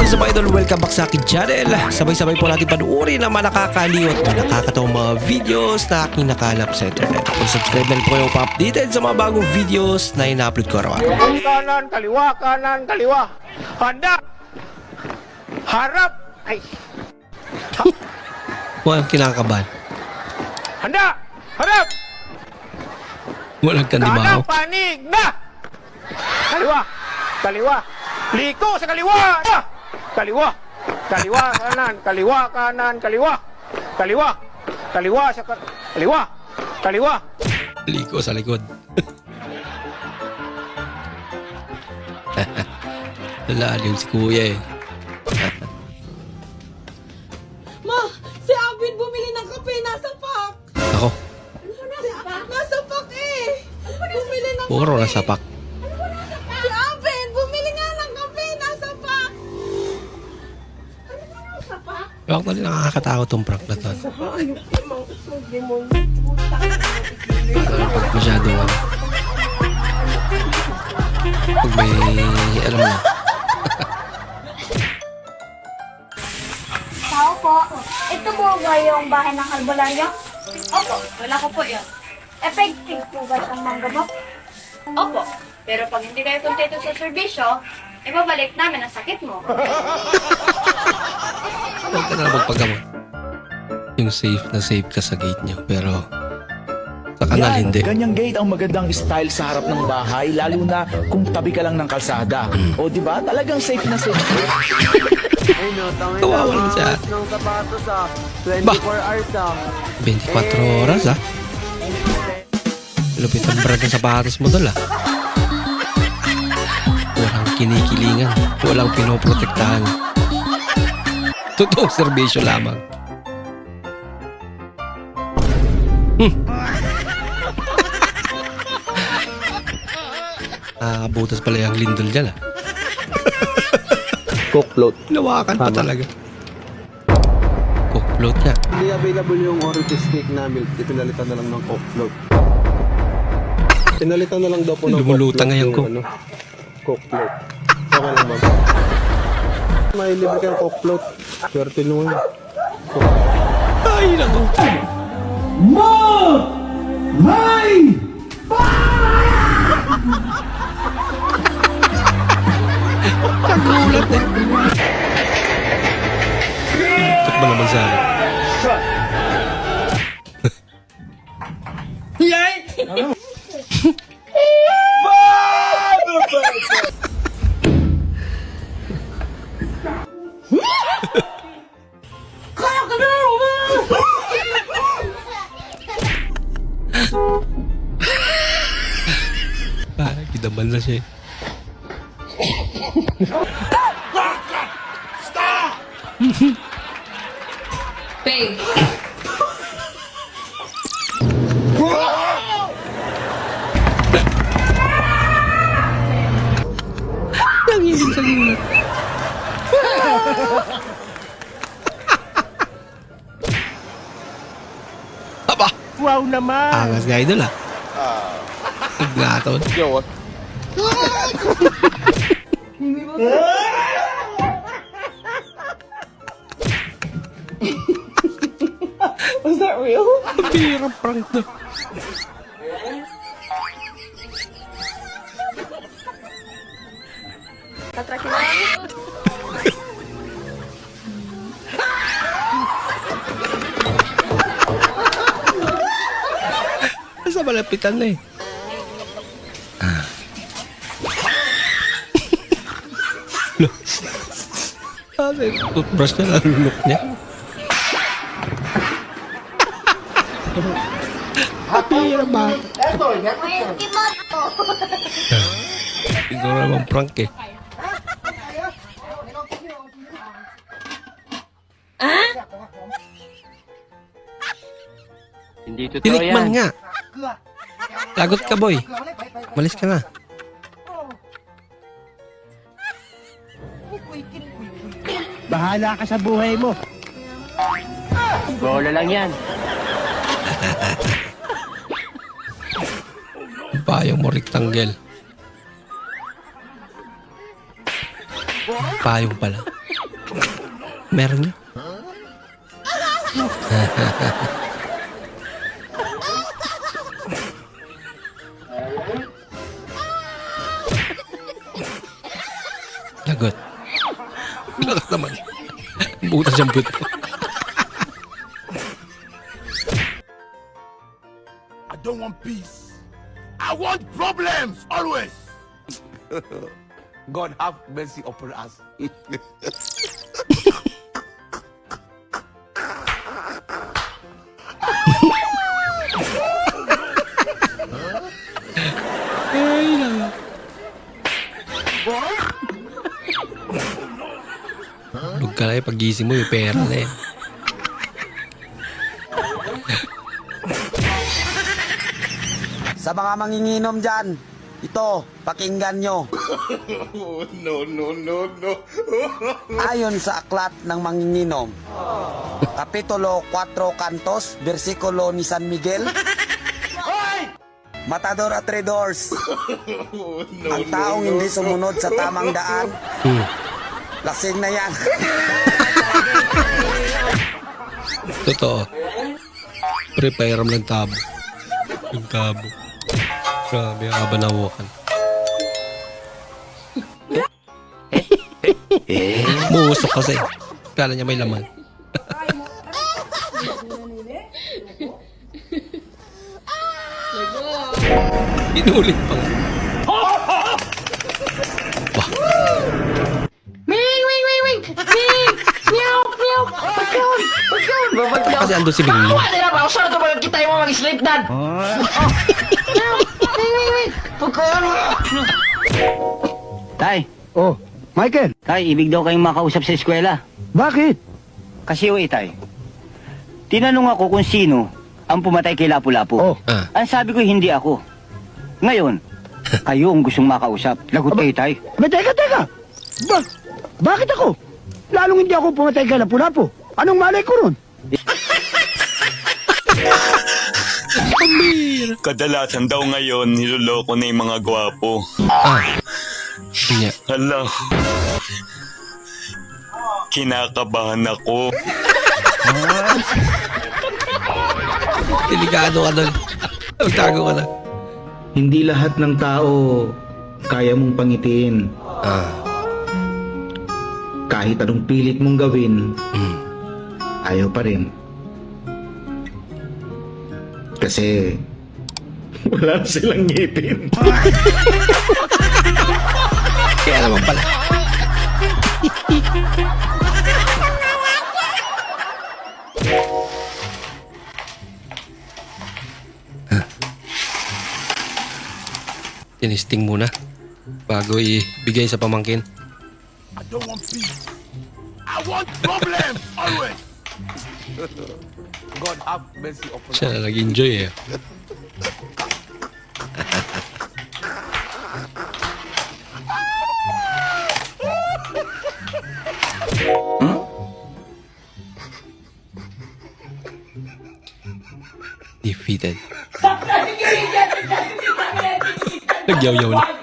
is up, idol? Welcome back sa akin channel. Sabay-sabay po natin panuorin ang mga nakakaliw at mga nakakatawang mga videos na aking nakalap sa internet. Kung subscribe na rin po kayo pa-updated sa mga bagong videos na ina-upload ko araw-araw. Kanan, kaliwa, kanan, kaliwa. Handa! Harap! Ay! Walang kinakabahan. Handa! Harap! Walang kandimaho. Kanan, panig na! Kaliwa! Kaliwa! Liko sa kaliwa! Ah! Kaliwa! Kaliwa, kanan, kaliwa, kanan, kaliwa! Kaliwa! Kaliwa sa kaliwa! Kaliwa! Liko sa likod. Lalalim si kuya eh. Ma, si Abin bumili ng kape, nasa pack. Ako, Nasa pack eh. Bumili ng puro kape. nasa pak. Si Abin, bumili nga ng kape, nasa pack. Nasa pack? Actually, nakakatakot tong prank na to. Pag masyado pag may alam na. Tao po, ito po ba yung bahay ng albularyo? Opo, wala ko po yun. Effective po ba siyang manggamot? Opo, pero pag hindi kayo kontento sa serbisyo, ibabalik namin ang sakit mo. Huwag ka na magpagamot. Yung safe na safe ka sa gate nyo. Pero sa kanal hindi. Ganyang gate ang magandang style sa harap ng bahay, lalo na kung tabi ka lang ng kalsada. O di ba? Talagang safe na safe. Kawawa naman siya. Ng sapatos ah. 24 Bah! hours ah. 24 oras ah. Lupit ang brand ng sapatos mo dala. Walang kinikilingan. Walang pinoprotektahan. Totoong serbisyo lamang. Butas pala yung lindol dyan ah. Coke float. Lawakan pa talaga. Coke float niya. Hindi available yung Orange cake na milk. Pinalitan na lang ng Coke float. Pinalitan na lang daw po ng Lumulutang ngayon ko. Ano, Coke float. Okay lang ma'am. May libre kayong Coke float. Swerte nyo yun. Ay, naku. Nagulat eh. Pinutok ba naman sana? Kidaman na siya eh. Babe, Nanginig sa gulat. Aba! Wow naman! Angas nga idol ah. Ignaton. Was that real? Pira prank to. tatrakin na lang. Nasa malapitan na eh. Look. Toothbrush na lalunok niya. Pira ba? Siguro naman prank eh. Hindi totoo Tinikman nga. Lagot ka boy. Malis ka na. Bahala ka sa buhay mo. Bola lang yan. Payong mo rectangle. Payong pala. Meron nga. Lagot. Lagot naman. Butas yung puto. I don't want peace. I want problems always. God have mercy upon us. Huwag ka na pag-gising mo yung pera na eh. Sa mga manginginom dyan, ito, pakinggan nyo. No. Ayon sa aklat ng manginginom, Kapitulo 4 Cantos, versikulo ni San Miguel, Matador at Tradors, ang taong hindi sumunod sa tamang daan, lasing na yan. Totoo. Prepare lang tabo. Yung tabo. Grabe, abanawakan. Muusok kasi. Kala niya may laman. Inulit pa nga. Kasi ando si Ming. Tay, Oh, Michael, tay, ibig daw kayong makausap sa eskwela. bakit? Kasi tay, tinanong ako kung sino ang pumatay kay Lapu-Lapu. Oh. Ang sabi ko, hindi ako. Ngayon, kayo ang gustong makausap. Lagot kayo, tay. Teka. Bakit ako? Lalong hindi ako pumatay kay Lapu-Lapu. Anong malay ko ron? Kadalasan daw ngayon, niloloko na yung mga gwapo. Yeah. Hala. Kinakabahan ako. Delikado ka doon. Magtago ka na. Hindi lahat ng tao kaya mong pangitiin. Kahit anong pilit mong gawin, ayaw pa rin. Kasi wala silang ngipin. Kaya naman pala. Tinisting muna bago ibigay sa pamangkin. I don't want peace. I want problems always. God have mercy upon us. Siya na nag-enjoy eh. Defeated. Nagyaw-yaw na.